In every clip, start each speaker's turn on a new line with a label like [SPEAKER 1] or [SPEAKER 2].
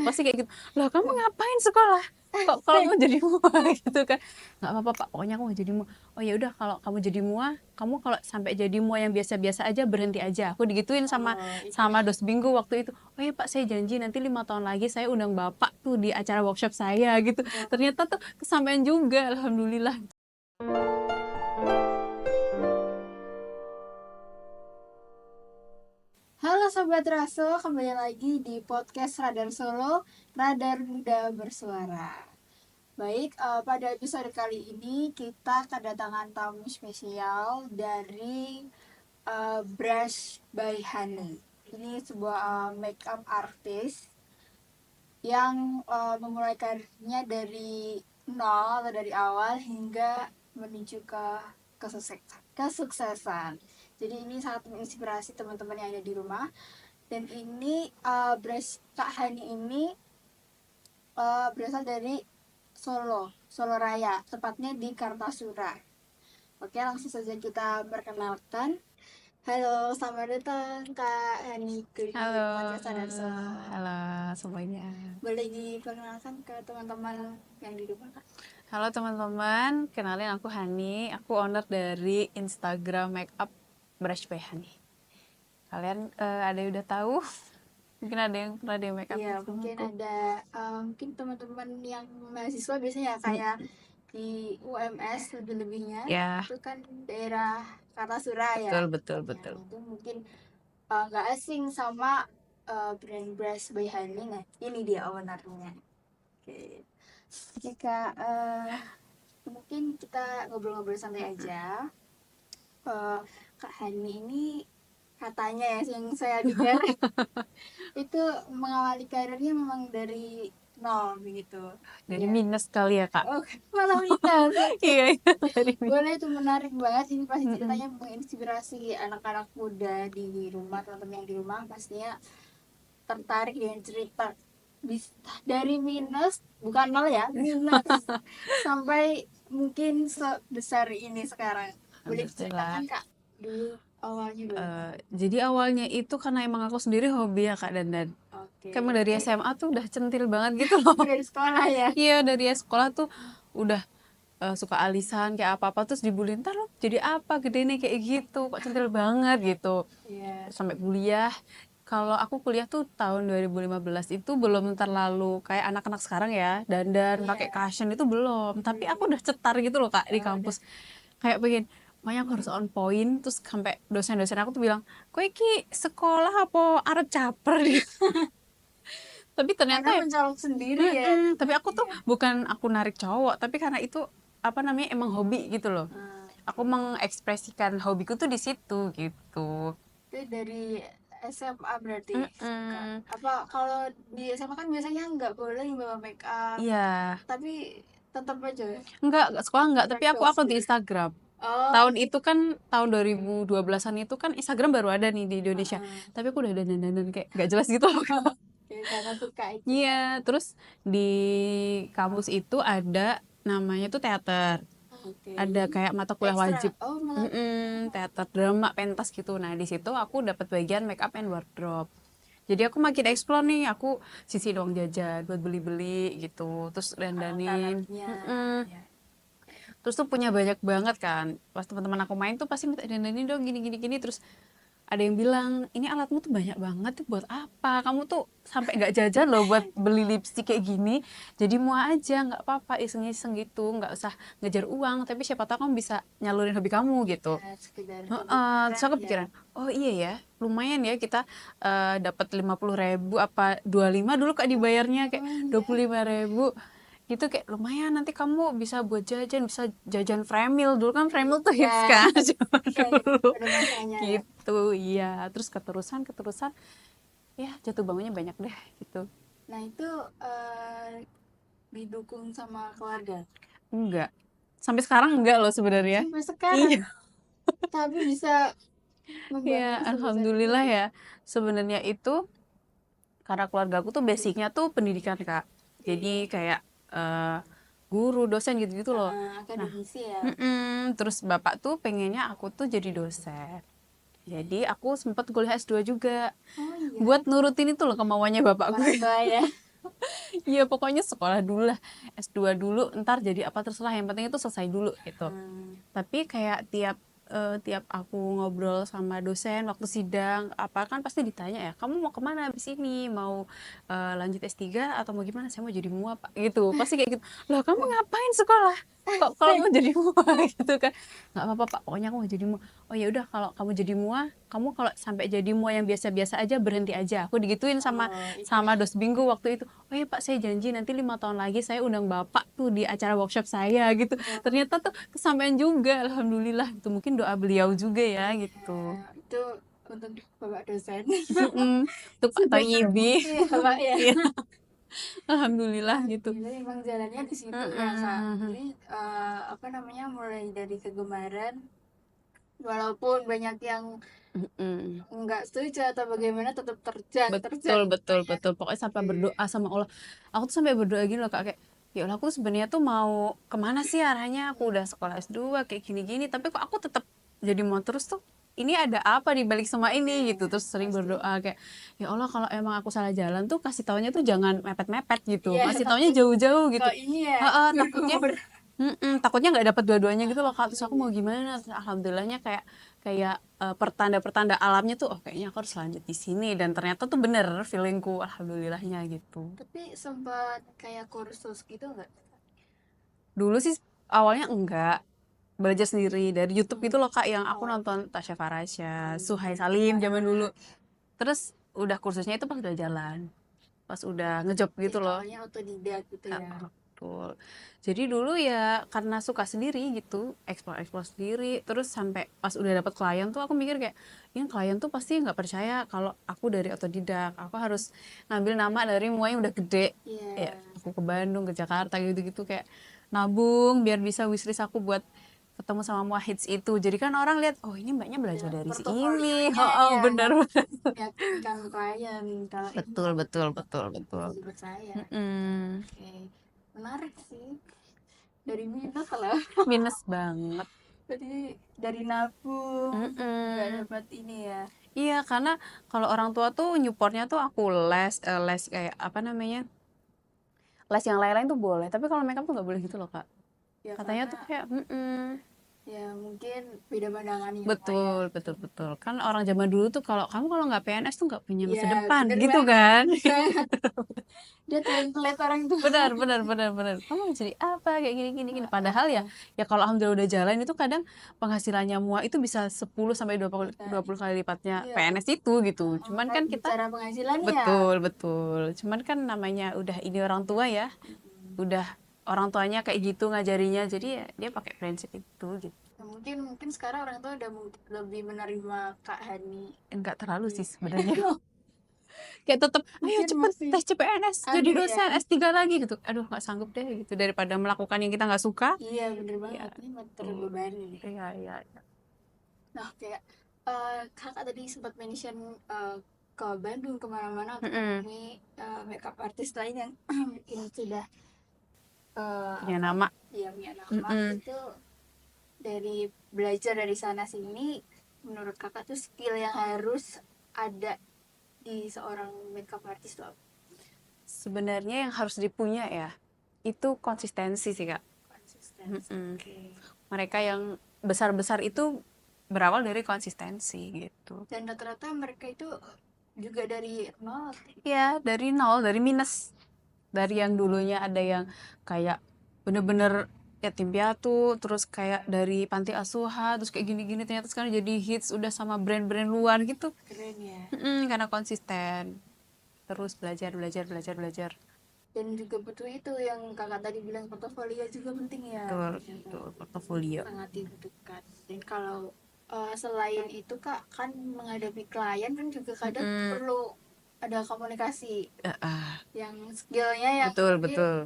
[SPEAKER 1] Pasti kayak gitu, "Loh kamu ngapain sekolah? Kok kalau mau jadi mua?" Gitu kan. "Nggak apa-apa Pak, pokoknya aku mau jadi mua." "Oh ya udah kalau kamu jadi mua, kamu kalau sampai jadi mua yang biasa-biasa aja berhenti aja." Aku digituin sama
[SPEAKER 2] Oh, iya.
[SPEAKER 1] sama dosbingku waktu itu. "Oh ya Pak, saya janji nanti 5 tahun lagi saya undang Bapak tuh di acara workshop saya," gitu.
[SPEAKER 2] Wah.
[SPEAKER 1] Ternyata tuh kesampaian juga, alhamdulillah.
[SPEAKER 2] Halo Sobat Raso, kembali lagi di podcast Radar Solo, Radar Muda Bersuara. Baik, pada episode kali ini kita kedatangan tamu spesial dari Brush by Honey. Ini sebuah makeup artist yang memulai karirnya dari nol atau dari awal hingga menuju ke kesuksesan. Jadi ini sangat menginspirasi teman-teman yang ada di rumah. Dan ini brush Kak Hani ini berasal dari Solo Raya, tepatnya di Kartasura. Oke, langsung saja kita perkenalkan. Halo, selamat datang Kak Hani ke
[SPEAKER 1] Halo,
[SPEAKER 2] podcast Radar Solo.
[SPEAKER 1] halo semuanya.
[SPEAKER 2] Boleh diperkenalkan ke teman-teman yang di rumah Kak?
[SPEAKER 1] Halo teman-teman, kenalin aku Hani, aku owner dari Instagram Makeup Brush by Hani. Kalian ada yang udah tahu? Mungkin ada yang pernah di makeup
[SPEAKER 2] Iya,
[SPEAKER 1] sama
[SPEAKER 2] mungkin
[SPEAKER 1] aku.
[SPEAKER 2] ada mungkin teman-teman yang mahasiswa biasanya kayak di UMS lebih-lebihnya
[SPEAKER 1] Ya,
[SPEAKER 2] itu kan daerah Kartasura ya.
[SPEAKER 1] betul betul
[SPEAKER 2] Nah,
[SPEAKER 1] betul.
[SPEAKER 2] itu mungkin nggak asing sama brand Brush by Honey. Nah, ini dia ownernya. Oke. Oke Kak, mungkin kita ngobrol-ngobrol santai aja. Kak Hani ini katanya ya yang saya dengar itu mengawali karirnya memang dari nol begitu.
[SPEAKER 1] Dari
[SPEAKER 2] Ya.
[SPEAKER 1] minus kali ya kak.
[SPEAKER 2] Oh, malah minus. Oke.
[SPEAKER 1] Iya, iya, dari minus.
[SPEAKER 2] Boleh, itu menarik banget. Ini pasti
[SPEAKER 1] Mm-mm.
[SPEAKER 2] ceritanya menginspirasi anak-anak muda di rumah, teman-teman yang di rumah pastinya tertarik dengan cerita dari minus, bukan nol ya, minus sampai mungkin sebesar ini sekarang. Boleh
[SPEAKER 1] Alhamdulillah.
[SPEAKER 2] diceritakan Kak dulu awalnya dulu.
[SPEAKER 1] Jadi awalnya itu karena emang aku sendiri hobi ya kak dandan.
[SPEAKER 2] Oke.
[SPEAKER 1] Kayak emang dari SMA tuh udah centil banget gitu loh.
[SPEAKER 2] Dari sekolah ya.
[SPEAKER 1] Iya dari sekolah tuh udah suka alisan kayak apa-apa terus dibully ntar lo jadi apa gede nih kayak gitu kok centil banget gitu.
[SPEAKER 2] Iya.
[SPEAKER 1] Sampai kuliah, kalau aku kuliah tuh tahun 2015 itu belum terlalu kayak anak-anak sekarang ya dandan
[SPEAKER 2] Iya.
[SPEAKER 1] pakai cushion itu belum, tapi aku udah cetar gitu loh kak di
[SPEAKER 2] Oh, udah.
[SPEAKER 1] kampus kayak pengen makanya aku harus on point terus sampai dosen-dosen aku tuh bilang kok iki sekolah apa arep caper gitu. Tapi ternyata
[SPEAKER 2] Karena
[SPEAKER 1] ya
[SPEAKER 2] mencolok sendiri ya.
[SPEAKER 1] tapi aku tuh
[SPEAKER 2] Iya.
[SPEAKER 1] bukan aku narik cowok tapi karena itu apa namanya emang hobi gitu loh. Aku
[SPEAKER 2] Oke.
[SPEAKER 1] mengekspresikan hobiku tuh di situ gitu.
[SPEAKER 2] Itu dari SMA berarti Kak.
[SPEAKER 1] Mm-mm.
[SPEAKER 2] Apa kalau di SMA kan biasanya nggak boleh bawa make up,
[SPEAKER 1] Iya,
[SPEAKER 2] tapi tetap aja
[SPEAKER 1] enggak sekolah enggak, tapi aku
[SPEAKER 2] practice
[SPEAKER 1] upload di
[SPEAKER 2] gitu.
[SPEAKER 1] Instagram.
[SPEAKER 2] Oh,
[SPEAKER 1] Tahun itu kan tahun 2012-an itu kan Instagram baru ada nih di Indonesia.
[SPEAKER 2] heeh.
[SPEAKER 1] Tapi aku udah dandan-dandan kayak nggak jelas gitu loh.
[SPEAKER 2] Ya, karena suka itu
[SPEAKER 1] Iya,
[SPEAKER 2] Kak.
[SPEAKER 1] terus di kampus itu ada namanya tuh teater.
[SPEAKER 2] Oke.
[SPEAKER 1] Ada kayak mata kuliah
[SPEAKER 2] Ekstra.
[SPEAKER 1] wajib.
[SPEAKER 2] Oh, malah.
[SPEAKER 1] Teater drama pentas gitu. Nah, di situ aku dapat bagian make up and wardrobe. Jadi aku makin explore nih, aku sisi doang jajan buat beli-beli gitu, terus dandanin.
[SPEAKER 2] Alat-alatnya ya.
[SPEAKER 1] Terus tuh punya banyak banget kan. Pas teman-teman aku main tuh pasti minta dandanin dong gini gini gini. Terus ada yang bilang ini alatmu tuh banyak banget tuh buat apa? Kamu tuh sampai nggak jajan loh buat beli lipstik kayak gini. Jadi mau aja nggak apa-apa iseng-iseng gitu, nggak usah ngejar uang. Tapi siapa tahu kamu bisa nyalurin hobi kamu gitu.
[SPEAKER 2] Ya, sekedar hobi
[SPEAKER 1] Heeh, terus
[SPEAKER 2] keren
[SPEAKER 1] aku
[SPEAKER 2] ya.
[SPEAKER 1] pikiran, oh iya ya, lumayan ya kita dapat 50.000 apa 25 dulu kak dibayarnya kayak
[SPEAKER 2] Oh iya.
[SPEAKER 1] 25.000 gitu kayak lumayan nanti kamu bisa buat jajan bisa jajan Fremil dulu kan Fremil tuh hits
[SPEAKER 2] Ya,
[SPEAKER 1] kan zaman
[SPEAKER 2] ya,
[SPEAKER 1] dulu
[SPEAKER 2] pada masanya ya.
[SPEAKER 1] gitu iya terus keterusan ya jatuh bangunnya banyak deh gitu.
[SPEAKER 2] Nah, itu didukung sama keluarga
[SPEAKER 1] Enggak sampai sekarang enggak loh sebenarnya.
[SPEAKER 2] sampai sekarang,
[SPEAKER 1] Iya.
[SPEAKER 2] tapi bisa
[SPEAKER 1] Ya
[SPEAKER 2] membangun sebesar itu
[SPEAKER 1] alhamdulillah
[SPEAKER 2] ya.
[SPEAKER 1] ya sebenarnya itu karena keluarga aku tuh basicnya tuh pendidikan kak jadi
[SPEAKER 2] Oke.
[SPEAKER 1] kayak eh, guru dosen gitu-gitu loh. Nah
[SPEAKER 2] Akademisi ya.
[SPEAKER 1] terus bapak tuh pengennya aku tuh jadi dosen jadi aku sempat kuliah S2 juga
[SPEAKER 2] Oh iya.
[SPEAKER 1] buat nurutin itu loh kemauannya bapakku.
[SPEAKER 2] Orang tua ya.
[SPEAKER 1] Iya pokoknya sekolah dulu lah, S2 dulu, ntar jadi apa terserah, yang penting itu selesai dulu gitu. Tapi kayak tiap aku ngobrol sama dosen waktu sidang apa kan pasti ditanya ya, kamu mau kemana habis ini, mau lanjut S3 atau mau gimana, saya mau jadi mua pak gitu, pasti kayak gitu. Loh kamu ngapain sekolah kok kalau mau jadi mua gitu kan. Nggak apa-apa pak, pokoknya aku mau jadi mua. Oh ya udah, kalau kamu jadi mua, kamu kalau sampai jadi mua yang biasa-biasa aja berhenti aja, aku digituin sama
[SPEAKER 2] Itu
[SPEAKER 1] sama dosbingku waktu itu. Oh ya pak, saya janji nanti 5 tahun lagi saya undang bapak tuh di acara workshop saya gitu. Ternyata tuh kesampaian juga, alhamdulillah. Itu mungkin doa beliau juga ya gitu.
[SPEAKER 2] itu untuk bapak dosen.
[SPEAKER 1] Untuk Pak
[SPEAKER 2] Sudah
[SPEAKER 1] Toyibi.
[SPEAKER 2] terbukti ya pak ya.
[SPEAKER 1] Iya, alhamdulillah gitu.
[SPEAKER 2] Jadi emang jalannya di situ ya kak. Jadi apa namanya, mulai dari kegemaran, walaupun banyak yang nggak setuju atau bagaimana, tetap terjang
[SPEAKER 1] Betul, betul,
[SPEAKER 2] ya.
[SPEAKER 1] betul. Pokoknya sampai
[SPEAKER 2] Oke.
[SPEAKER 1] berdoa sama Allah. Aku tuh sampai berdoa gini loh Kak, kayak ya Allah, aku sebenarnya tuh mau kemana sih arahnya? Aku udah sekolah S2 kayak gini-gini, tapi kok aku tetap jadi mau terus tuh. Ini ada apa di balik semua ini gitu. Terus sering
[SPEAKER 2] Pasti.
[SPEAKER 1] berdoa kayak ya Allah, kalau emang aku salah jalan tuh kasih taunya tuh jangan mepet-mepet gitu.
[SPEAKER 2] Iya,
[SPEAKER 1] Kasih taunya
[SPEAKER 2] takut
[SPEAKER 1] jauh-jauh gitu.
[SPEAKER 2] kok ini ya
[SPEAKER 1] Takutnya
[SPEAKER 2] berumur.
[SPEAKER 1] takutnya nggak dapat dua-duanya gitu loh Kak. Terus aku mau gimana? Terus alhamdulillahnya kayak kayak pertanda-pertanda alamnya tuh, oh kayaknya aku harus lanjut di sini, dan ternyata tuh bener feelingku, alhamdulillahnya gitu.
[SPEAKER 2] Tapi sempat kayak kursus gitu nggak?
[SPEAKER 1] Dulu sih awalnya enggak, belajar sendiri dari YouTube gitu loh Kak, yang aku nonton Tasya Farasya, Suhai Salim zaman dulu. Terus udah kursusnya itu pas udah jalan, pas udah ngejob gitu loh.
[SPEAKER 2] Awalnya otodidak gitu ya.
[SPEAKER 1] Betul. Jadi dulu ya karena suka sendiri gitu, explore sendiri, terus sampai pas udah dapet klien tuh aku mikir kayak, ini klien tuh pasti nggak percaya kalau aku dari otodidak, aku harus ngambil nama dari mua yang udah gede. Ya,
[SPEAKER 2] Iya.
[SPEAKER 1] aku ke Bandung, ke Jakarta gitu-gitu, kayak nabung biar bisa wishlist aku buat ketemu sama mua hits itu. Jadi kan orang lihat, oh ini mbaknya belajar
[SPEAKER 2] Ya,
[SPEAKER 1] dari si ini.
[SPEAKER 2] portofolionya
[SPEAKER 1] Oh,
[SPEAKER 2] ya,
[SPEAKER 1] bener bener.
[SPEAKER 2] meyakinkan klien kalau ini
[SPEAKER 1] Betul betul betul betul.
[SPEAKER 2] bisa dipercaya.
[SPEAKER 1] Mm-mm.
[SPEAKER 2] Oke, menarik sih. Dari minus lah.
[SPEAKER 1] Minus banget.
[SPEAKER 2] Jadi dari nabung nggak
[SPEAKER 1] Mm-mm.
[SPEAKER 2] dapat ini ya.
[SPEAKER 1] Iya, karena kalau orang tua tuh nyupornya tuh aku les kayak apa namanya, les yang lain-lain tuh boleh, tapi kalau makeup tuh nggak boleh gitu loh Kak.
[SPEAKER 2] Ya
[SPEAKER 1] Katanya
[SPEAKER 2] karena
[SPEAKER 1] tuh kayak,
[SPEAKER 2] ya mungkin beda pandangan ya Pak ya.
[SPEAKER 1] betul, betul, betul. Kan orang zaman dulu tuh kalau nggak PNS tuh nggak punya masa
[SPEAKER 2] Ya
[SPEAKER 1] depan,
[SPEAKER 2] bener
[SPEAKER 1] gitu
[SPEAKER 2] banget.
[SPEAKER 1] kan?
[SPEAKER 2] Dia template orang tua.
[SPEAKER 1] Benar, benar, benar, benar. Kamu mau jadi apa kayak gini, gini, gini. Padahal ya, ya kalau alhamdulillah udah jalan itu kadang penghasilannya mua itu bisa 10 sampai 20 kali lipatnya
[SPEAKER 2] Iya.
[SPEAKER 1] PNS itu gitu. Cuman kan kita
[SPEAKER 2] Bicara penghasilan ya.
[SPEAKER 1] betul, betul. Cuman kan namanya udah ini orang tua ya. Udah orang tuanya kayak gitu ngajarinya, jadi ya dia pakai prinsip itu gitu.
[SPEAKER 2] Ya, mungkin sekarang orang tua udah lebih menerima Kak Hani.
[SPEAKER 1] Enggak terlalu sih sebenarnya. Kayak tetap ayo
[SPEAKER 2] Mungkin
[SPEAKER 1] cepet
[SPEAKER 2] masih
[SPEAKER 1] tes CPNS jadi
[SPEAKER 2] ada ya.
[SPEAKER 1] dosen S3 lagi gitu. Aduh nggak sanggup deh gitu, daripada melakukan yang kita nggak suka.
[SPEAKER 2] Iya bener
[SPEAKER 1] Ya
[SPEAKER 2] banget, ini terbebani.
[SPEAKER 1] iya iya iya.
[SPEAKER 2] Nah kayak kakak tadi sempat mention ke Bandung kemana-mana untuk
[SPEAKER 1] Mm-mm.
[SPEAKER 2] menemui makeup artist lain yang ini sudah
[SPEAKER 1] Punya
[SPEAKER 2] apa
[SPEAKER 1] nama.
[SPEAKER 2] ya, punya nama.
[SPEAKER 1] Mm-mm.
[SPEAKER 2] Itu dari belajar dari sana sini, menurut kakak tuh skill yang harus ada di seorang makeup artist tuh apa?
[SPEAKER 1] Sebenarnya yang harus dipunya ya itu konsistensi sih Kak.
[SPEAKER 2] Konsistensi.
[SPEAKER 1] Mm-mm.
[SPEAKER 2] Oke.
[SPEAKER 1] Mereka yang besar-besar itu berawal dari konsistensi gitu.
[SPEAKER 2] Dan rata-rata mereka itu juga dari nol.
[SPEAKER 1] Ya dari nol, dari minus, dari yang dulunya ada yang kayak bener-bener yatim piatu, terus kayak dari panti asuhan, terus kayak gini-gini, ternyata sekarang jadi hits udah sama brand-brand luar gitu.
[SPEAKER 2] Keren ya.
[SPEAKER 1] Karena konsisten, terus belajar belajar belajar belajar.
[SPEAKER 2] Dan juga butuh itu yang kakak tadi bilang, portofolio juga penting ya.
[SPEAKER 1] Betul, betul, portofolio.
[SPEAKER 2] Sangat dibutuhkan. Dan kalau selain itu kak, kan menghadapi klien kan juga kadang perlu ada komunikasi yang skillnya yang
[SPEAKER 1] Betul
[SPEAKER 2] mungkin,
[SPEAKER 1] betul.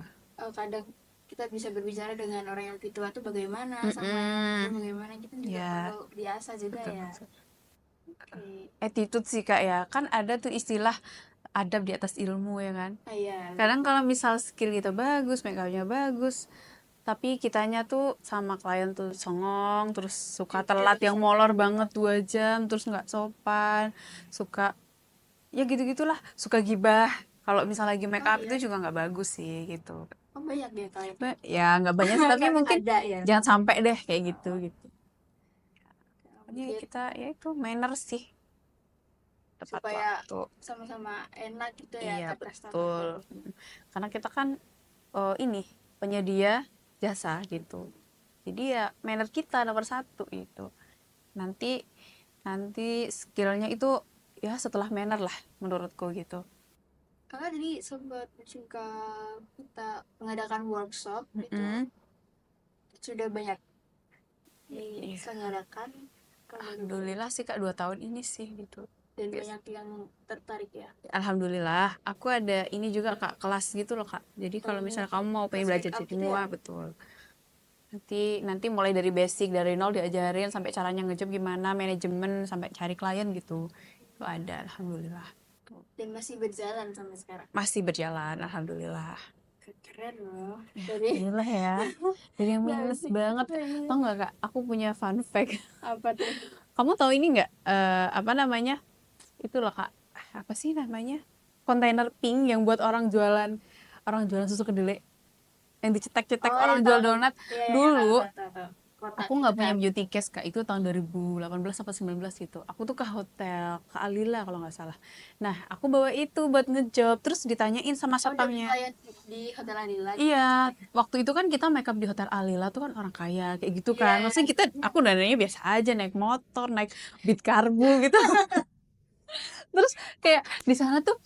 [SPEAKER 2] kadang kita bisa berbicara dengan orang yang lebih tua tuh bagaimana, sama yang muda bagaimana, kita juga
[SPEAKER 1] Ya,
[SPEAKER 2] perlu diasah juga
[SPEAKER 1] betul,
[SPEAKER 2] ya.
[SPEAKER 1] betul.
[SPEAKER 2] Oke.
[SPEAKER 1] Attitude sih Kak ya, kan ada tuh istilah adab di atas ilmu ya kan.
[SPEAKER 2] Iya.
[SPEAKER 1] Kadang kalau misal skill kita bagus, make upnya bagus, tapi kitanya tuh sama klien tuh songong, terus suka telat yang molor banget 2 jam, terus nggak sopan, suka ya gitu-gitulah, suka gibah. Kalau misal lagi make
[SPEAKER 2] Oh,
[SPEAKER 1] up
[SPEAKER 2] iya.
[SPEAKER 1] itu juga nggak bagus sih gitu.
[SPEAKER 2] Oh, banyak deh kalian.
[SPEAKER 1] Ya nggak banyak sih, tapi
[SPEAKER 2] Kan
[SPEAKER 1] mungkin
[SPEAKER 2] ada ya.
[SPEAKER 1] jangan sampai deh kayak gitu gitu. Pokoknya
[SPEAKER 2] Mungkin
[SPEAKER 1] kita ya itu manner sih, tepat
[SPEAKER 2] supaya
[SPEAKER 1] waktu.
[SPEAKER 2] sama-sama enak gitu ya
[SPEAKER 1] Iya
[SPEAKER 2] ke
[SPEAKER 1] betul.
[SPEAKER 2] customer.
[SPEAKER 1] Karena kita kan ini penyedia jasa gitu. Jadi ya manner kita nomor satu gitu. Nanti nanti skillnya itu ya setelah manner lah menurutku gitu.
[SPEAKER 2] Kakak jadi sempat juga kita mengadakan workshop gitu,
[SPEAKER 1] Mm-mm.
[SPEAKER 2] sudah banyak
[SPEAKER 1] Iya.
[SPEAKER 2] diselenggarakan kemarin
[SPEAKER 1] Alhamdulillah sih Kak 2 tahun ini sih gitu.
[SPEAKER 2] dan
[SPEAKER 1] Yes.
[SPEAKER 2] banyak yang tertarik ya.
[SPEAKER 1] Alhamdulillah, aku ada ini juga Kak, kelas gitu loh Kak. Jadi kalau misalnya kamu mau pengen
[SPEAKER 2] Kelas
[SPEAKER 1] belajar
[SPEAKER 2] make up
[SPEAKER 1] jadi
[SPEAKER 2] gitu
[SPEAKER 1] mua,
[SPEAKER 2] ya?
[SPEAKER 1] betul. Nanti mulai dari basic dari nol diajarin sampai caranya ngejob gimana, manajemen sampai cari klien gitu. Itu ada, alhamdulillah.
[SPEAKER 2] Dan masih berjalan sampai sekarang.
[SPEAKER 1] Masih berjalan, alhamdulillah.
[SPEAKER 2] Keren loh. Dari
[SPEAKER 1] Alhamdulillah ya. Dari yang minus
[SPEAKER 2] basic.
[SPEAKER 1] banget. Tau nggak Kak, aku punya fun fact.
[SPEAKER 2] Apa tuh?
[SPEAKER 1] Kamu tahu ini nggak? Apa namanya? Itu loh Kak. Apa sih namanya? Kontainer pink yang buat orang jualan susu kedelai. Yang dicetek-cetek
[SPEAKER 2] Oh,
[SPEAKER 1] orang
[SPEAKER 2] ya
[SPEAKER 1] jual
[SPEAKER 2] tahu.
[SPEAKER 1] donat.
[SPEAKER 2] Iya, iya,
[SPEAKER 1] Dulu
[SPEAKER 2] tahu. Kotak
[SPEAKER 1] aku
[SPEAKER 2] gitu
[SPEAKER 1] nggak punya
[SPEAKER 2] kan.
[SPEAKER 1] beauty case Kak, itu tahun 2018 atau 19 gitu. Aku tuh ke hotel, ke Alila kalau nggak salah. Nah, aku bawa itu buat ngejob, terus ditanyain sama
[SPEAKER 2] Oh, dapat
[SPEAKER 1] satpamnya.
[SPEAKER 2] klien di Hotel Adila.
[SPEAKER 1] Iya, waktu itu kan kita makeup di Hotel Alila tuh kan orang kaya kayak gitu
[SPEAKER 2] Iya,
[SPEAKER 1] kan.
[SPEAKER 2] iya.
[SPEAKER 1] Maksudnya aku dananya biasa aja, naik motor, naik Beat Karbu gitu. Terus kayak di sana tuh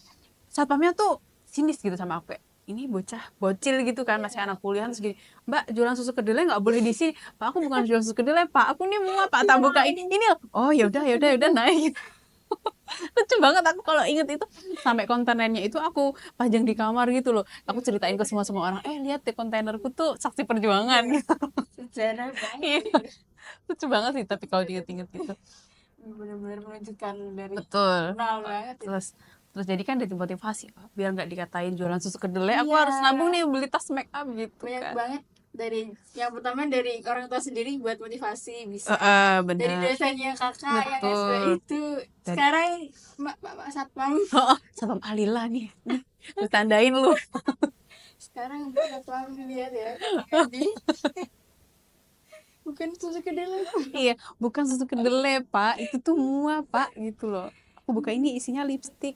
[SPEAKER 1] satpamnya tuh sinis gitu sama aku, kayak ini bocah bocil gitu kan, masih anak kuliah, terus gini, Mbak jualan susu kedelai nggak boleh di sini. Pak, aku bukan jualan susu kedelai Pak, aku nih mau Pak, tak buka ini loh. Oh ya udah naik. Lucu banget aku kalau inget itu, sampai kontainernya itu aku pajang di kamar gitu loh, aku ceritain ke semua orang, lihat deh kontainerku tuh saksi perjuangan gitu.
[SPEAKER 2] Sejarah
[SPEAKER 1] Iya,
[SPEAKER 2] banget ini.
[SPEAKER 1] lucu banget sih tapi kalau diinget-inget gitu.
[SPEAKER 2] Benar-benar menunjukkan dari
[SPEAKER 1] Betul.
[SPEAKER 2] kenal banget itu.
[SPEAKER 1] Terus jadi kan jadi motivasi, biar nggak dikatain jualan susu kedelai, aku
[SPEAKER 2] Iya,
[SPEAKER 1] harus nabung nih beli tas make up gitu
[SPEAKER 2] banyak
[SPEAKER 1] kan.
[SPEAKER 2] banget dari yang pertama dari orang tua sendiri buat motivasi bisa. Dari
[SPEAKER 1] Bener.
[SPEAKER 2] dosennya kakak yang SW
[SPEAKER 1] Betul.
[SPEAKER 2] itu.
[SPEAKER 1] Dan
[SPEAKER 2] Sekarang Mbak Satpam.
[SPEAKER 1] satpam Alila nih. Lu tandain lu.
[SPEAKER 2] Sekarang Mbak Satpam dilihat ya. Ganti. Bukan susu kedelai.
[SPEAKER 1] Iya, bukan susu kedelai, Pak. Itu tuh mua, Pak, gitu loh. Aku buka ini isinya lipstick.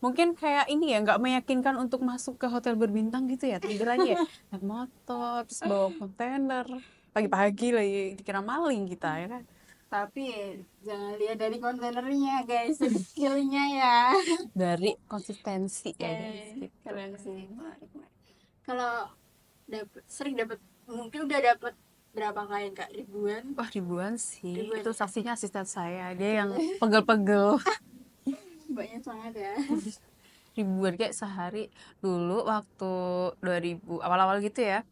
[SPEAKER 1] Mungkin kayak ini ya, nggak meyakinkan untuk masuk ke hotel berbintang gitu ya. Tampilannya ya, naik motor, terus bawa kontainer. Pagi-pagi lagi dikira maling kita ya kan.
[SPEAKER 2] Tapi jangan lihat dari kontainernya guys, dari skillnya ya.
[SPEAKER 1] Dari konsistensi ya guys. Gitu.
[SPEAKER 2] Keren sih. Kalau sering dapat, mungkin udah dapat berapa klien kak, ribuan?
[SPEAKER 1] Wah ribuan sih.
[SPEAKER 2] Ribuan.
[SPEAKER 1] Itu saksinya asisten saya. Dia yang pegel-pegel.
[SPEAKER 2] Banyak banget ya.
[SPEAKER 1] Ribuan kayak sehari. Dulu waktu 2000 awal-awal gitu ya.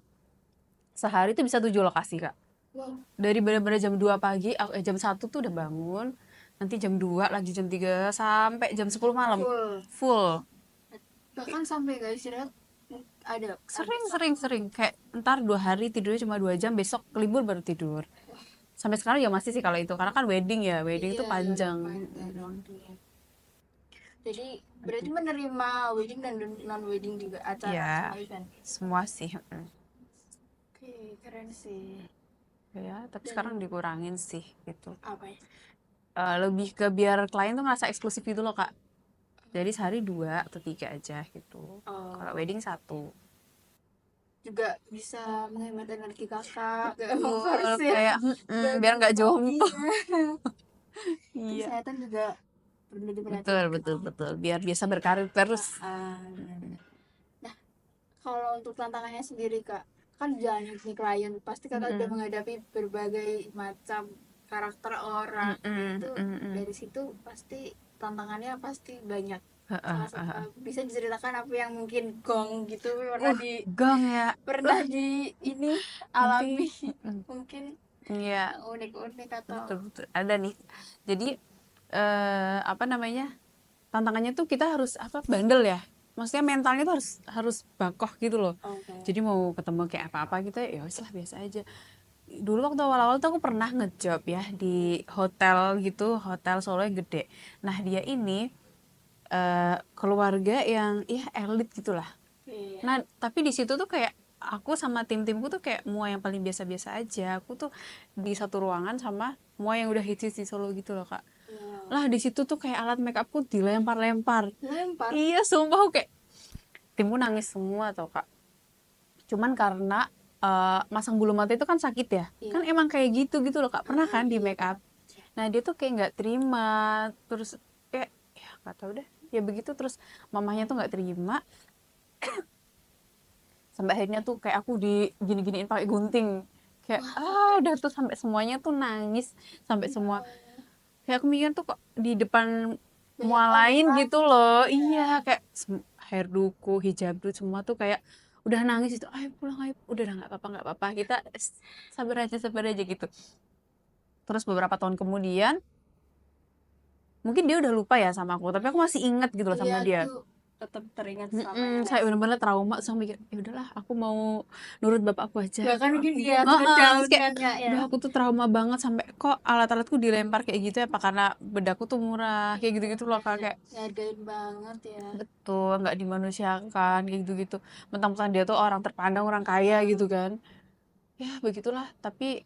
[SPEAKER 1] Sehari tuh bisa 7 lokasi Kak.
[SPEAKER 2] Wow.
[SPEAKER 1] Dari bener-bener jam 2 pagi, jam 1 tuh udah bangun. Nanti jam 2 lagi jam 3 sampai jam 10 malam. Full.
[SPEAKER 2] Bahkan sampai gak istirahat ada.
[SPEAKER 1] Sering. Kayak ntar 2 hari tidurnya cuma 2 jam, besok libur baru tidur. Sampai sekarang ya masih sih kalau itu. Karena kan wedding ya, wedding itu
[SPEAKER 2] Iya,
[SPEAKER 1] panjang.
[SPEAKER 2] Jadi berarti menerima wedding dan non wedding juga, acara
[SPEAKER 1] Iya,
[SPEAKER 2] semua event.
[SPEAKER 1] semua sih.
[SPEAKER 2] Oke, keren sih.
[SPEAKER 1] Ya, tapi sekarang dikurangin sih gitu.
[SPEAKER 2] Apa ya?
[SPEAKER 1] Lebih ke biar klien tuh ngerasa eksklusif gitu loh Kak. Jadi sehari 2 atau 3 aja gitu. Kalau wedding 1.
[SPEAKER 2] Juga bisa menghemat energi kakak.
[SPEAKER 1] Kayak biar nggak jompo.
[SPEAKER 2] Iya. Kesehatan juga perlu diperhatikan.
[SPEAKER 1] Betul. Biar biasa berkarir terus.
[SPEAKER 2] Nah, kalau untuk tantangannya sendiri kak, kan banyak nih klien, pasti kakak udah menghadapi berbagai macam karakter orang. Itu dari situ pasti tantangannya pasti banyak. Bisa diceritakan apa yang mungkin gong gitu
[SPEAKER 1] Gong ya.
[SPEAKER 2] pernah di ini alami mungkin
[SPEAKER 1] Iya.
[SPEAKER 2] unik-unik atau
[SPEAKER 1] Betul. Ada nih. Jadi apa namanya? Tantangannya tuh kita harus bandel ya. Maksudnya mentalnya tuh harus bakoh gitu loh. Jadi mau ketemu kayak apa-apa kita ya wes lah biasa aja. Dulu waktu awal-awal tuh aku pernah ngejob ya di hotel gitu, hotel Solo yang gede. Nah dia ini keluarga yang ya elit gitulah.
[SPEAKER 2] Iya.
[SPEAKER 1] Nah, tapi di situ tuh kayak aku sama tim-timku tuh kayak Mua yang paling biasa-biasa aja. Aku tuh di satu ruangan sama Mua yang udah hits di Solo gitu loh, Kak.
[SPEAKER 2] Wow.
[SPEAKER 1] Lah, di situ tuh kayak alat make upku dilempar-lempar.
[SPEAKER 2] Lempar.
[SPEAKER 1] Iya, sumpah aku kayak timku nangis semua tau, Kak. Cuman karena masang bulu mata itu kan sakit ya.
[SPEAKER 2] Iya.
[SPEAKER 1] Kan emang kayak gitu loh, Kak. Pernah kan di
[SPEAKER 2] Iya.
[SPEAKER 1] make up. Nah, dia tuh kayak nggak terima. Terus kayak ya nggak tahu deh. Ya begitu terus mamahnya tuh nggak terima. Sampai akhirnya tuh kayak aku di gini-giniin pakai gunting. Kayak udah tuh sampai semuanya tuh nangis, sampai semua kayak aku mikir tuh kok di depan
[SPEAKER 2] Banyak
[SPEAKER 1] mua
[SPEAKER 2] orang
[SPEAKER 1] lain
[SPEAKER 2] lagi.
[SPEAKER 1] gitu loh. Iya, kayak hairduku, hijabku semua tuh kayak udah nangis itu, ayo pulang, ayo. Udah nggak apa-apa, kita sabar aja gitu. Terus beberapa tahun kemudian, mungkin dia udah lupa ya sama aku, tapi aku masih ingat gitu loh
[SPEAKER 2] Iya,
[SPEAKER 1] sama dia.
[SPEAKER 2] tuh tetap teringat selamanya.
[SPEAKER 1] Saya bener-bener trauma, terus aku mikir, ya udahlah, aku mau nurut bapak aku aja.
[SPEAKER 2] Bahkan mungkin dia
[SPEAKER 1] Heeh,
[SPEAKER 2] terus
[SPEAKER 1] terus kayak,
[SPEAKER 2] niatnya ya.
[SPEAKER 1] udah aku tuh trauma banget sampai kok alat-alatku dilempar kayak gitu ya, apa karena bedaku tuh murah, kayak gitu-gitu loh, Kak. Kayak
[SPEAKER 2] Ngargain banget ya.
[SPEAKER 1] betul, nggak dimanusiakan, kayak gitu-gitu. Mentang-mentang dia tuh orang terpandang, orang kaya gitu kan. Ya begitulah, tapi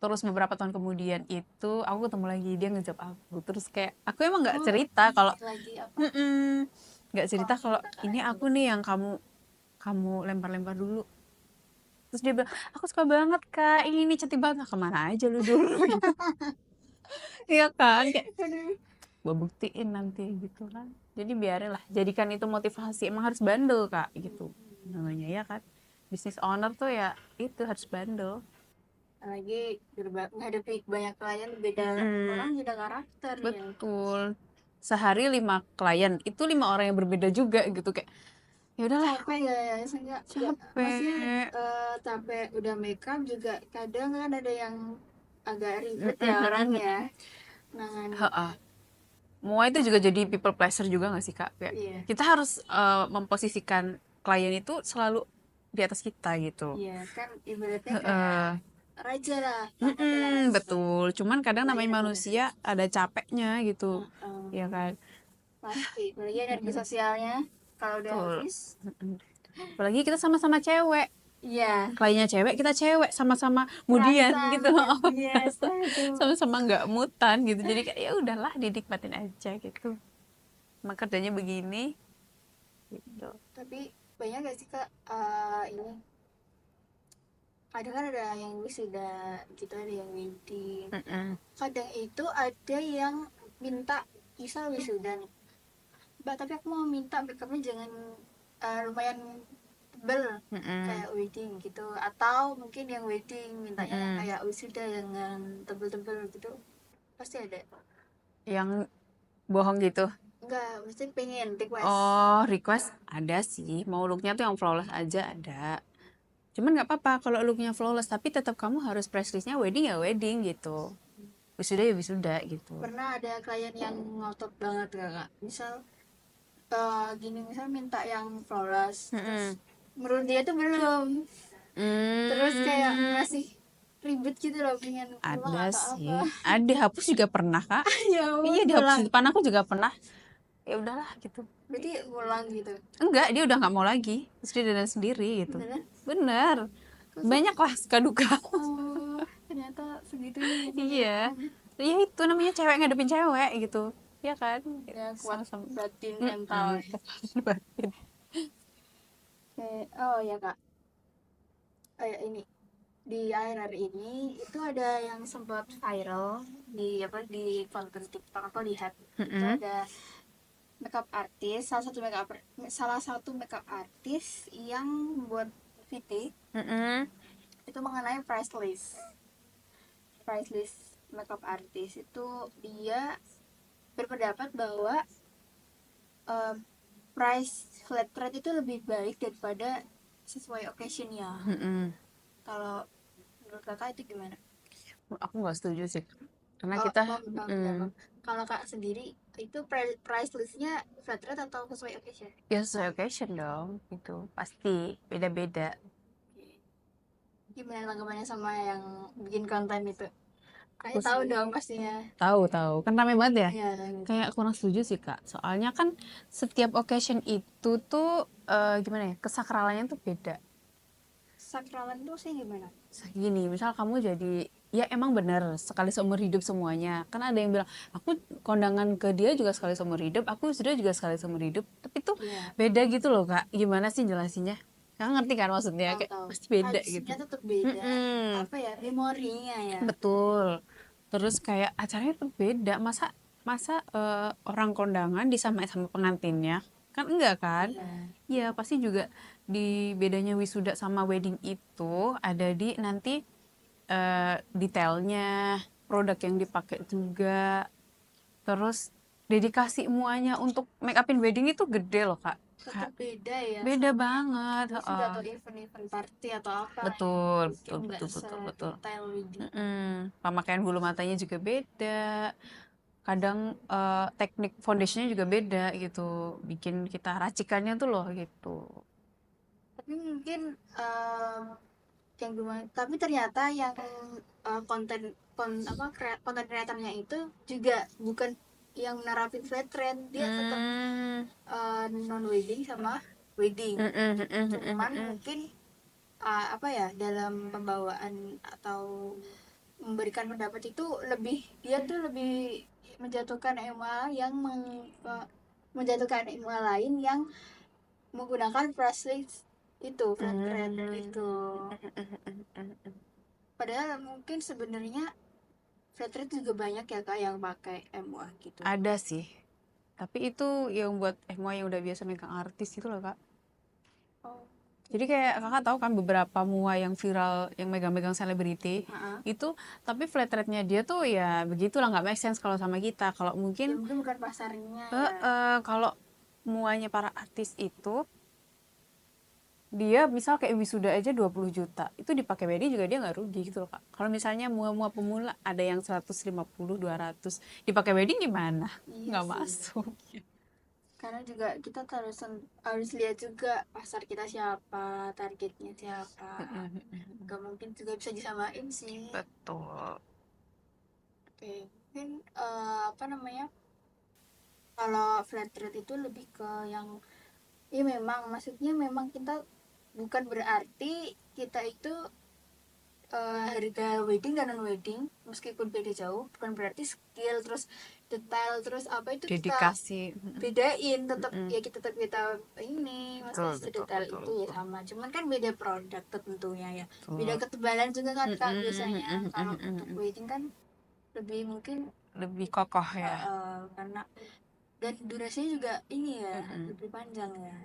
[SPEAKER 1] terus beberapa tahun kemudian itu aku ketemu lagi dia ngejawab aku. Terus kayak aku emang nggak cerita kalau
[SPEAKER 2] Lagi apa?
[SPEAKER 1] nggak cerita kalau
[SPEAKER 2] Kakak
[SPEAKER 1] ini
[SPEAKER 2] itu.
[SPEAKER 1] aku nih yang kamu lempar-lempar dulu. Terus dia bilang, aku suka banget Kak, ini cantik banget. Nah, kemana aja lu dulu? Iya kan, kayak
[SPEAKER 2] Aduh.
[SPEAKER 1] gue buktiin nanti gitu kan. Jadi biarin lah, jadikan itu motivasi. Emang harus bandel Kak gitu namanya ya kan. Business owner tuh ya itu harus bandel.
[SPEAKER 2] Lagi menghadapi banyak klien beda orang, beda karakter ya.
[SPEAKER 1] Betul. Sehari 5 klien, itu 5 orang yang berbeda juga gitu kayak. Ya udahlah,
[SPEAKER 2] Capek ya, enggak ya, maksudnya
[SPEAKER 1] capek.
[SPEAKER 2] capek udah makeup juga kadang kan ada yang agak ribet ya orang ya nangan.
[SPEAKER 1] Heeh. Mua itu juga jadi people pleaser juga gak sih Kak? Kayak
[SPEAKER 2] Iya.
[SPEAKER 1] kita harus memposisikan klien itu selalu di atas kita gitu.
[SPEAKER 2] Iya kan ibaratnya kayak
[SPEAKER 1] Heeh.
[SPEAKER 2] raja lah, pangkatnya raja.
[SPEAKER 1] Betul. Cuman kadang namanya
[SPEAKER 2] Klien
[SPEAKER 1] manusia ada capeknya gitu.
[SPEAKER 2] udah.
[SPEAKER 1] Ya kan?
[SPEAKER 2] Pasti apalagi energi sosialnya kalau udah
[SPEAKER 1] Betul.
[SPEAKER 2] habis.
[SPEAKER 1] Apalagi kita sama-sama cewek.
[SPEAKER 2] Iya.
[SPEAKER 1] Kliennya cewek, kita cewek, sama-sama mudian
[SPEAKER 2] Perasaan,
[SPEAKER 1] gitu.
[SPEAKER 2] yes,
[SPEAKER 1] Sama-sama nggak mutan gitu. Jadi kayak ya udahlah dinikmatin aja gitu. Emang kerjanya begini gitu.
[SPEAKER 2] Tapi banyak gak sih Kak ini kadang kan ada yang wisuda gitu, ada yang wedding. Kadang itu ada yang minta misal wisuda nih, Mbak tapi aku mau minta makeupnya jangan lumayan tebel kayak wedding gitu, atau mungkin yang wedding mintanya kayak wisuda jangan tebel-tebel gitu, pasti ada.
[SPEAKER 1] Yang bohong gitu.
[SPEAKER 2] Enggak, mesti pengen request.
[SPEAKER 1] Oh, request ada sih. Mau looknya tuh yang flawless aja ada. Cuman nggak apa-apa kalau looknya flawless, tapi tetap kamu harus press listnya wedding ya wedding gitu. Wisuda ya wisuda gitu.
[SPEAKER 2] Pernah ada klien yang ngotot banget Kakak, misal gini, misal minta yang flawless, terus menurut dia tuh belum, terus kayak masih ribet gitu loh, pengen pulang
[SPEAKER 1] Ada
[SPEAKER 2] atau
[SPEAKER 1] sih.
[SPEAKER 2] apa.
[SPEAKER 1] Ada hapus juga pernah Kak.
[SPEAKER 2] Ya
[SPEAKER 1] Iya dihapus
[SPEAKER 2] pulang,
[SPEAKER 1] di depan aku juga pernah. Ya udahlah gitu.
[SPEAKER 2] berarti pulang gitu.
[SPEAKER 1] Enggak, dia udah nggak mau lagi. Terus dia dandan sendiri gitu.
[SPEAKER 2] Beneran?
[SPEAKER 1] Bener. Banyak lah suka duka.
[SPEAKER 2] Oh, ternyata segitunya.
[SPEAKER 1] Iya. Ya itu namanya cewek ngadepin cewek gitu. Ya kan?
[SPEAKER 2] Ya kuat
[SPEAKER 1] Sama-sama.
[SPEAKER 2] batin mental.
[SPEAKER 1] Batin.
[SPEAKER 2] Oh ya Kak, kayak ini di akhir-akhir ini itu ada yang sempat viral di apa di konten TikTok, aku lihat itu ada makeup artis, salah satu makeup artis yang buat VT itu mengenai price list makeup artis itu. Dia berpendapat bahwa price flat rate itu lebih baik daripada sesuai occasionnya. Kalau menurut Kakak itu gimana?
[SPEAKER 1] Aku nggak setuju sih. Karena kita
[SPEAKER 2] Kalau Kak sendiri itu price listnya flat rate atau sesuai occasion?
[SPEAKER 1] ya sesuai occasion dong. Itu pasti beda-beda.
[SPEAKER 2] Gimana tanggapannya sama yang bikin konten itu? Kayak tahu dong pastinya.
[SPEAKER 1] Tahu kan rame banget ya.
[SPEAKER 2] Iya, Rani.
[SPEAKER 1] Kayak kurang setuju sih kak, soalnya kan setiap occasion itu tuh gimana ya, kesakralannya tuh beda.
[SPEAKER 2] Sakralan tuh sih gimana?
[SPEAKER 1] Gini, misal kamu jadi, ya emang bener sekali seumur hidup semuanya. Kan ada yang bilang, aku kondangan ke dia juga sekali seumur hidup, aku sudah juga sekali seumur hidup. Tapi tuh
[SPEAKER 2] Iya,
[SPEAKER 1] beda gitu loh kak. Gimana sih jelasinnya? Kakak ngerti kan maksudnya? Kayak
[SPEAKER 2] tahu-tahu.
[SPEAKER 1] pasti beda gitu.
[SPEAKER 2] Tradisinya tetap beda.
[SPEAKER 1] Mm-mm,
[SPEAKER 2] Apa ya, memorinya ya.
[SPEAKER 1] betul. Terus kayak acaranya tuh beda. Masa masa orang kondangan disamain sama pengantinnya? Kan enggak kan?
[SPEAKER 2] Iya.
[SPEAKER 1] Iya, pasti juga di bedanya wisuda sama wedding itu ada di nanti detailnya, produk yang dipakai juga, terus dedikasi semuanya untuk make upin wedding itu gede loh kak.
[SPEAKER 2] Tetap beda ya
[SPEAKER 1] Beda
[SPEAKER 2] sama
[SPEAKER 1] banget,
[SPEAKER 2] wisuda atau event-event party atau apa yang
[SPEAKER 1] betul,
[SPEAKER 2] mungkin
[SPEAKER 1] betul,
[SPEAKER 2] nggak
[SPEAKER 1] betul, betul, betul.
[SPEAKER 2] sedetail wedding.
[SPEAKER 1] Pemakaian bulu matanya juga beda. Kadang teknik foundationnya juga beda gitu. Bikin kita racikannya tuh loh gitu.
[SPEAKER 2] Tapi mungkin yang gimana? Tapi ternyata yang konten konten kreatornya itu juga bukan yang nerapin flat trend, dia tetap
[SPEAKER 1] Hmm,
[SPEAKER 2] non wedding sama wedding.
[SPEAKER 1] mm, mm, mm, mm, mm,
[SPEAKER 2] Cuman
[SPEAKER 1] mm.
[SPEAKER 2] mungkin apa ya, dalam pembawaan atau memberikan pendapat itu lebih, dia tuh lebih menjatuhkan MA yang menjatuhkan MA lain yang menggunakan phrase itu flat trend itu. Padahal mungkin sebenarnya flat trend juga banyak ya kak yang pakai MA gitu.
[SPEAKER 1] Ada sih. Tapi itu yang buat MUA yang udah biasa megang artis itu loh kak.
[SPEAKER 2] Oh,
[SPEAKER 1] Jadi kayak kakak tahu kan beberapa MUA yang viral yang megang-megang selebriti
[SPEAKER 2] heeh.
[SPEAKER 1] itu, tapi flat rate-nya dia tuh ya begitulah, nggak make sense kalau sama kita. Kalau
[SPEAKER 2] Ya
[SPEAKER 1] mungkin
[SPEAKER 2] mungkin bukan pasarnya ya.
[SPEAKER 1] kalau MUA-nya para artis itu dia misal kayak wisuda aja 20 juta itu dipakai wedding juga dia nggak rugi gitu loh kak. Kalau misalnya MUA pemula ada yang 150 200 dipakai wedding gimana,
[SPEAKER 2] Iya
[SPEAKER 1] nggak
[SPEAKER 2] sih.
[SPEAKER 1] masuk.
[SPEAKER 2] Karena juga kita harus lihat juga pasar kita siapa, targetnya siapa. Gak mungkin juga bisa disamain sih.
[SPEAKER 1] Betul.
[SPEAKER 2] Oke, mungkin apa namanya? Kalau flat rate itu lebih ke yang, ya memang maksudnya memang kita bukan berarti kita itu harga wedding dan non wedding meskipun beda jauh bukan berarti skill terus detail terus apa itu kita
[SPEAKER 1] Dedikasi.
[SPEAKER 2] bedain. Tetap ya kita tetap kita ini
[SPEAKER 1] Betul,
[SPEAKER 2] maksudnya
[SPEAKER 1] betul,
[SPEAKER 2] sedetail
[SPEAKER 1] betul,
[SPEAKER 2] itu ya
[SPEAKER 1] betul.
[SPEAKER 2] sama, cuman kan beda produk tentunya ya, beda
[SPEAKER 1] Betul.
[SPEAKER 2] ketebalan juga kan kak biasanya. Kalau untuk
[SPEAKER 1] Mm-mm.
[SPEAKER 2] wedding kan lebih mungkin
[SPEAKER 1] Lebih kokoh ya.
[SPEAKER 2] karena dan durasinya juga ini ya lebih panjang ya.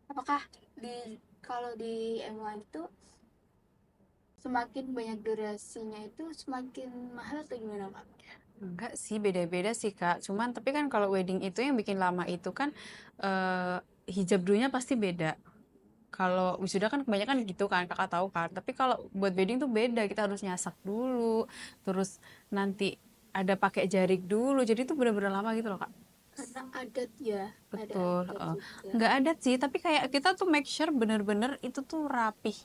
[SPEAKER 2] Apakah kalau di MUA itu semakin banyak durasinya itu semakin mahal atau gimana kak?
[SPEAKER 1] Enggak sih, beda-beda sih Kak. Cuman tapi kan kalau wedding itu yang bikin lama itu kan hijab dulunya pasti beda. Kalau wisuda kan kebanyakan gitu kan, Kakak tahu kan. Tapi kalau buat wedding tuh beda, kita harus nyasak dulu, terus nanti ada pakai jarik dulu. Jadi itu bener-bener lama gitu loh Kak.
[SPEAKER 2] Karena adat ya, ada
[SPEAKER 1] Betul.
[SPEAKER 2] adat juga.
[SPEAKER 1] Nggak ada sih, tapi kayak kita tuh make sure bener-bener itu tuh rapih.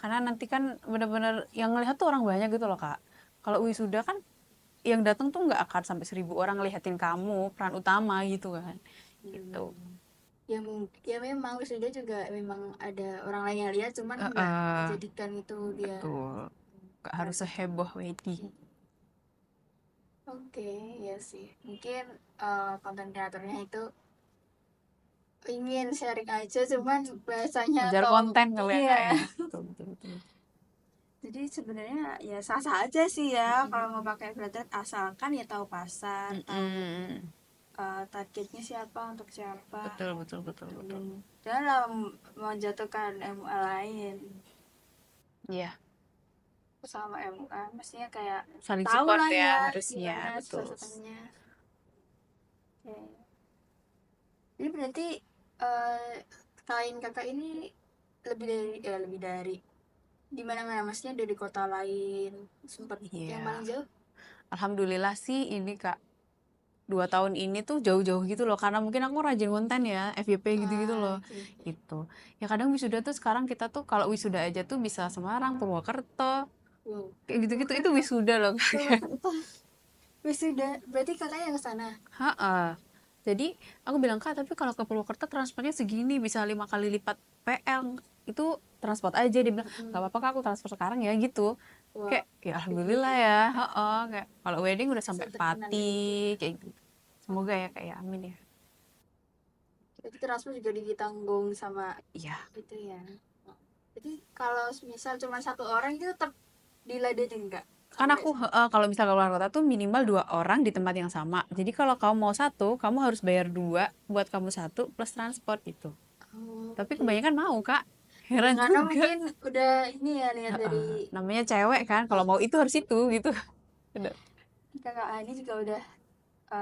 [SPEAKER 1] Karena nanti kan bener-bener yang ngelihat tuh orang banyak gitu loh Kak. Kalau wisuda kan yang datang tuh nggak akan sampai 1.000 orang ngeliatin kamu peran utama gitu kan, gitu.
[SPEAKER 2] Ya mungkin ya memang wisuda juga memang ada orang lain yang lihat, cuman nggak dijadikan itu dia.
[SPEAKER 1] Betul, nggak harus seheboh wedding.
[SPEAKER 2] Oke, ya sih. Mungkin konten kreatornya itu ingin sharing aja, cuman bahasanya
[SPEAKER 1] Ngejar
[SPEAKER 2] atau
[SPEAKER 1] konten kali ya
[SPEAKER 2] iya.
[SPEAKER 1] Kak, ya. Betul, betul, betul.
[SPEAKER 2] Jadi sebenarnya ya sah-sah aja sih ya kalau mau pakai branded, asalkan ya tahu pasar, tahu targetnya siapa untuk siapa.
[SPEAKER 1] Betul, betul, betul, betul.
[SPEAKER 2] Dalam menjatuhkan MUA lain
[SPEAKER 1] Iya,
[SPEAKER 2] sama MUA, mestinya kayak
[SPEAKER 1] saling
[SPEAKER 2] tahu
[SPEAKER 1] support
[SPEAKER 2] lah
[SPEAKER 1] ya
[SPEAKER 2] ya
[SPEAKER 1] harusnya,
[SPEAKER 2] gimana
[SPEAKER 1] betul.
[SPEAKER 2] suasananya. Oke. Jadi berarti eh klien kakak ini lebih dari di mana-mana, maksudnya dari kota lain sempat yang
[SPEAKER 1] Iya.
[SPEAKER 2] paling jauh.
[SPEAKER 1] Alhamdulillah sih ini Kak, 2 tahun ini tuh jauh-jauh gitu loh, karena mungkin aku rajin konten ya, FYP gitu-gitu loh.
[SPEAKER 2] Oke.
[SPEAKER 1] Itu ya kadang wisuda tuh sekarang kita tuh kalau wisuda aja tuh bisa Semarang, Purwokerto,
[SPEAKER 2] Wow.
[SPEAKER 1] Kayak gitu-gitu itu wisuda loh.
[SPEAKER 2] Wisuda, berarti kakaknya yang ke sana.
[SPEAKER 1] Ha. Jadi aku bilang, Kak, tapi kalau ke Purwokerto transportnya segini, bisa 5 kali lipat PL. Itu transport aja. Dia bilang, gak apa-apa Kak, aku transport sekarang ya gitu.
[SPEAKER 2] Wah,
[SPEAKER 1] Kayak, ya alhamdulillah ya. Kayak kalau wedding udah sampai
[SPEAKER 2] seterkenal itu.
[SPEAKER 1] Pati, kayak gitu. Semoga ya Kak ya, amin ya.
[SPEAKER 2] Jadi transport juga ditanggung sama
[SPEAKER 1] Iya.
[SPEAKER 2] itu ya. Jadi kalau misal cuma satu orang itu tetap diladenin nggak?
[SPEAKER 1] Kan
[SPEAKER 2] Sampai
[SPEAKER 1] aku kalau misal keluar kota tuh minimal 2 orang di tempat yang sama. Jadi kalau kamu mau satu, kamu harus bayar 2 buat kamu satu plus transport gitu.
[SPEAKER 2] oh,
[SPEAKER 1] Tapi
[SPEAKER 2] oke.
[SPEAKER 1] kebanyakan mau Kak.
[SPEAKER 2] Ya,
[SPEAKER 1] Heran
[SPEAKER 2] karena
[SPEAKER 1] juga.
[SPEAKER 2] mungkin udah ini ya lihat dari
[SPEAKER 1] Namanya cewek kan, kalau mau itu harus itu gitu. Udah.
[SPEAKER 2] kakak Ani juga udah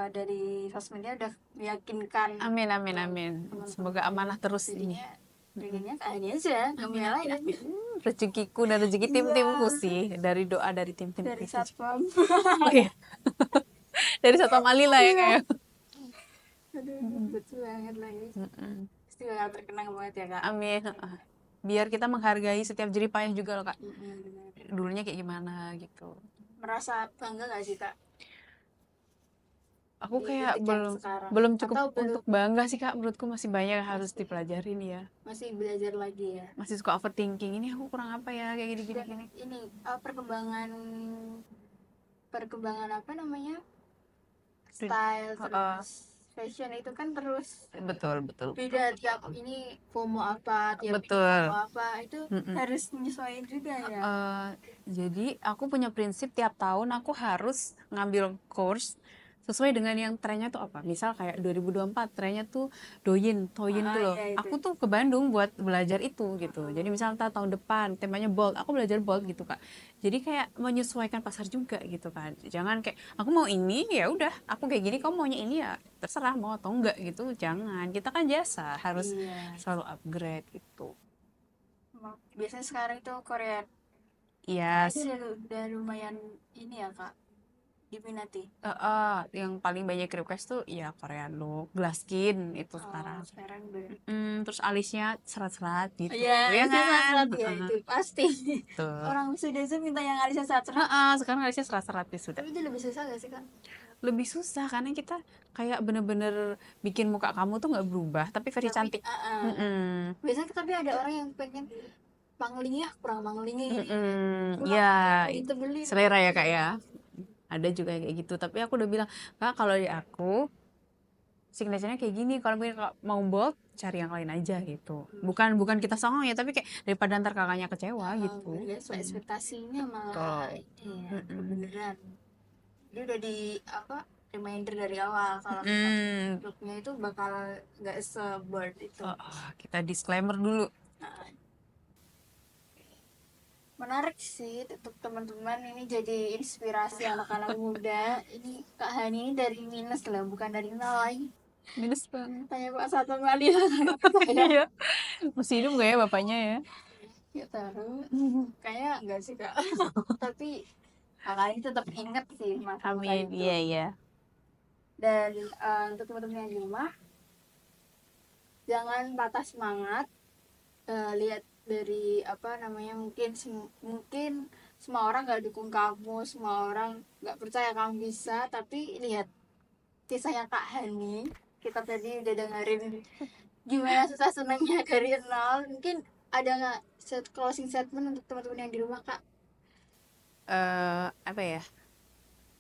[SPEAKER 2] dari sosmednya udah meyakinkan
[SPEAKER 1] Amin amin amin. Semoga
[SPEAKER 2] teman-temannya.
[SPEAKER 1] amanah terus ini.
[SPEAKER 2] Jadinya pengennya ke Ani aja, nggak
[SPEAKER 1] Amin
[SPEAKER 2] punya
[SPEAKER 1] amin
[SPEAKER 2] lain.
[SPEAKER 1] amin. Rezekiku dan rezeki
[SPEAKER 2] Iya,
[SPEAKER 1] tim-timku sih, dari doa dari tim-tim
[SPEAKER 2] dari
[SPEAKER 1] itu.
[SPEAKER 2] satpam.
[SPEAKER 1] Oh iya, dari satu Malila ya
[SPEAKER 2] Iya.
[SPEAKER 1] kayak.
[SPEAKER 2] Aduh, betul banget lagi. Pasti bakal terkenang banget ya kak.
[SPEAKER 1] Amin. Biar kita menghargai setiap jerih payah juga loh Kak.
[SPEAKER 2] Benar.
[SPEAKER 1] Dulunya kayak gimana gitu.
[SPEAKER 2] Merasa bangga gak sih kak
[SPEAKER 1] Aku
[SPEAKER 2] di
[SPEAKER 1] kayak
[SPEAKER 2] titik yang
[SPEAKER 1] belum
[SPEAKER 2] sekarang?
[SPEAKER 1] belum cukup
[SPEAKER 2] Atau belum,
[SPEAKER 1] untuk bangga sih Kak. Menurutku masih banyak yang harus
[SPEAKER 2] masih
[SPEAKER 1] dipelajarin ya.
[SPEAKER 2] masih belajar lagi ya?
[SPEAKER 1] Masih suka overthinking. Ini aku kurang apa ya kayak gini gini
[SPEAKER 2] Dan
[SPEAKER 1] gini.
[SPEAKER 2] ini perkembangan perkembangan apa namanya, style terus fashion itu kan terus
[SPEAKER 1] Betul betul.
[SPEAKER 2] beda tiap ini, FOMO apa tiap ini
[SPEAKER 1] Betul.
[SPEAKER 2] FOMO apa itu harus menyesuaikan juga ya.
[SPEAKER 1] Jadi aku punya prinsip tiap tahun aku harus ngambil course sesuai dengan yang trennya tuh apa. Misal kayak 2024 trennya tuh Douyin tuh loh.
[SPEAKER 2] Iya itu.
[SPEAKER 1] Aku tuh ke Bandung buat belajar itu gitu. Jadi misalnya tahun depan temanya bold, aku belajar bold gitu Kak. Jadi kayak menyesuaikan pasar juga gitu kan. Jangan kayak aku mau ini ya udah, aku kayak gini kamu maunya ini ya terserah mau atau enggak gitu. Jangan. Kita kan jasa, harus
[SPEAKER 2] Iya.
[SPEAKER 1] selalu upgrade gitu.
[SPEAKER 2] Biasanya sekarang itu Korea. Nah, itu
[SPEAKER 1] Yes.
[SPEAKER 2] udah lumayan ini ya kak, diminati.
[SPEAKER 1] Yang paling banyak request tuh ya Korean look, glass skin itu
[SPEAKER 2] Oh,
[SPEAKER 1] sekarang.
[SPEAKER 2] sekarang udah.
[SPEAKER 1] Terus alisnya serat-serat gitu,
[SPEAKER 2] Iya,
[SPEAKER 1] ya
[SPEAKER 2] alisnya
[SPEAKER 1] kan?
[SPEAKER 2] serat ya itu pasti.
[SPEAKER 1] Tuh.
[SPEAKER 2] Orang wisuda itu minta yang alisnya serat.
[SPEAKER 1] Sekarang alisnya serat-serat sudah.
[SPEAKER 2] Tapi itu lebih susah gak sih kak?
[SPEAKER 1] Lebih susah karena kita kayak bener-bener bikin muka kamu tuh nggak berubah, tapi versi
[SPEAKER 2] Tapi
[SPEAKER 1] cantik. Mm-mm.
[SPEAKER 2] biasanya tapi ada orang yang pengen panglingnya kurang panglingnya ini, kurang
[SPEAKER 1] Ya,
[SPEAKER 2] ditebelin.
[SPEAKER 1] selera ya kak ya. Ada juga yang kayak gitu, tapi aku udah bilang, Kak kalau di aku signature-nya kayak gini, kalau mungkin mau bold cari yang lain aja gitu, bukan bukan kita songong ya, tapi kayak daripada ntar kakaknya kecewa gitu.
[SPEAKER 2] Beda ekspektasinya malah
[SPEAKER 1] Betul.
[SPEAKER 2] iya, kebenaran. Dia udah di apa, reminder dari awal kalau
[SPEAKER 1] Mm.
[SPEAKER 2] looknya itu bakal nggak se-bird itu.
[SPEAKER 1] Kita disclaimer dulu.
[SPEAKER 2] Menarik sih untuk teman-teman, ini jadi inspirasi anak-anak muda. Ini Kak Hani ini dari minus lah, bukan dari nol lagi.
[SPEAKER 1] Minus banget.
[SPEAKER 2] Tanya Pak Satu kali lah.
[SPEAKER 1] Iya. Masih hidup gak ya bapaknya ya?
[SPEAKER 2] Ya taruh. Kayaknya enggak sih Kak. Tapi Kakak ini tetap inget sih masa-masa
[SPEAKER 1] Amin.
[SPEAKER 2] itu.
[SPEAKER 1] Iya iya.
[SPEAKER 2] Dan untuk teman-teman yang di rumah, jangan patah semangat. Lihat dari apa namanya, mungkin semua orang nggak dukung kamu, semua orang nggak percaya kamu bisa, tapi lihat kisahnya Kak Hani. Kita tadi udah dengerin gimana susah senangnya dari nol. Mungkin ada nggak closing statement untuk teman-teman yang di rumah Kak?
[SPEAKER 1] Apa ya?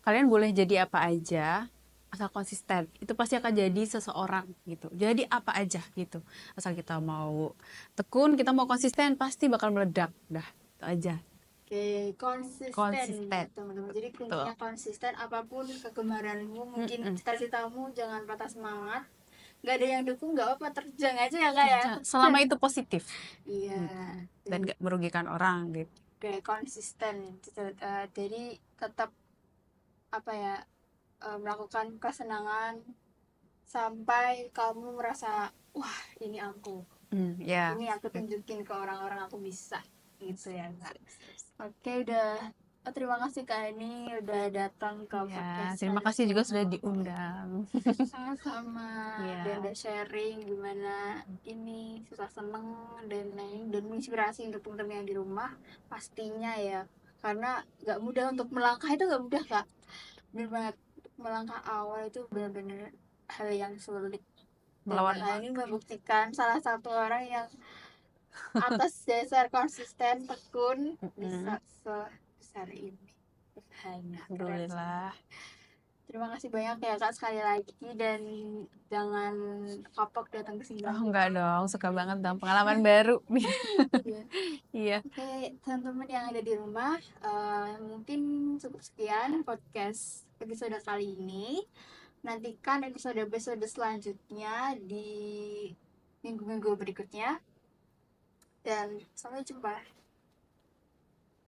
[SPEAKER 1] Kalian boleh jadi apa aja asal konsisten. Itu pasti akan jadi seseorang gitu. Jadi apa aja gitu. Asal kita mau tekun, kita mau konsisten, pasti bakal meledak. Dah, itu aja.
[SPEAKER 2] Oke, konsisten
[SPEAKER 1] Konsisten.
[SPEAKER 2] ya teman-teman. Jadi
[SPEAKER 1] Betul.
[SPEAKER 2] kuncinya konsisten, apapun kegemaranmu, mungkin cita-citamu, jangan patah semangat. Gak ada yang dukung, gak apa, terjang aja ya Kak ya.
[SPEAKER 1] Selama itu positif
[SPEAKER 2] Iya.
[SPEAKER 1] dan gak merugikan orang gitu.
[SPEAKER 2] Oke, konsisten. Jadi tetap apa ya, melakukan kesenangan sampai kamu merasa wah ini aku,
[SPEAKER 1] Ya.
[SPEAKER 2] ini aku tunjukin ke orang-orang aku bisa gitu ya Kak. Oke, udah terima kasih Kak ini udah datang ke
[SPEAKER 1] Ya,
[SPEAKER 2] podcast
[SPEAKER 1] terima
[SPEAKER 2] saya.
[SPEAKER 1] kasih juga sudah diundang.
[SPEAKER 2] Sama-sama.
[SPEAKER 1] Iya.
[SPEAKER 2] Dan udah sharing gimana ini susah seneng dan lain, dan menginspirasi untuk teman-teman yang di rumah pastinya ya. karena nggak mudah untuk melangkah, itu nggak mudah kak, bener banget. Untuk melangkah awal itu benar-benar hal yang sulit, dan
[SPEAKER 1] Melawan
[SPEAKER 2] kakak ini
[SPEAKER 1] waktu.
[SPEAKER 2] membuktikan salah satu orang yang atas dasar konsisten tekun bisa
[SPEAKER 1] Mm-mm.
[SPEAKER 2] sebesar ini usahanya. Keren sih.
[SPEAKER 1] Alhamdulillah.
[SPEAKER 2] Terima kasih banyak ya kak sekali lagi, dan jangan kapok datang ke sini
[SPEAKER 1] Oh
[SPEAKER 2] lagi.
[SPEAKER 1] enggak dong, suka banget dong pengalaman baru.
[SPEAKER 2] Iya.
[SPEAKER 1] Iya.
[SPEAKER 2] Oke, teman-teman yang ada di rumah, mungkin cukup sekian podcast episode kali ini. Nantikan episode-episode selanjutnya di minggu-minggu berikutnya, dan sampai jumpa.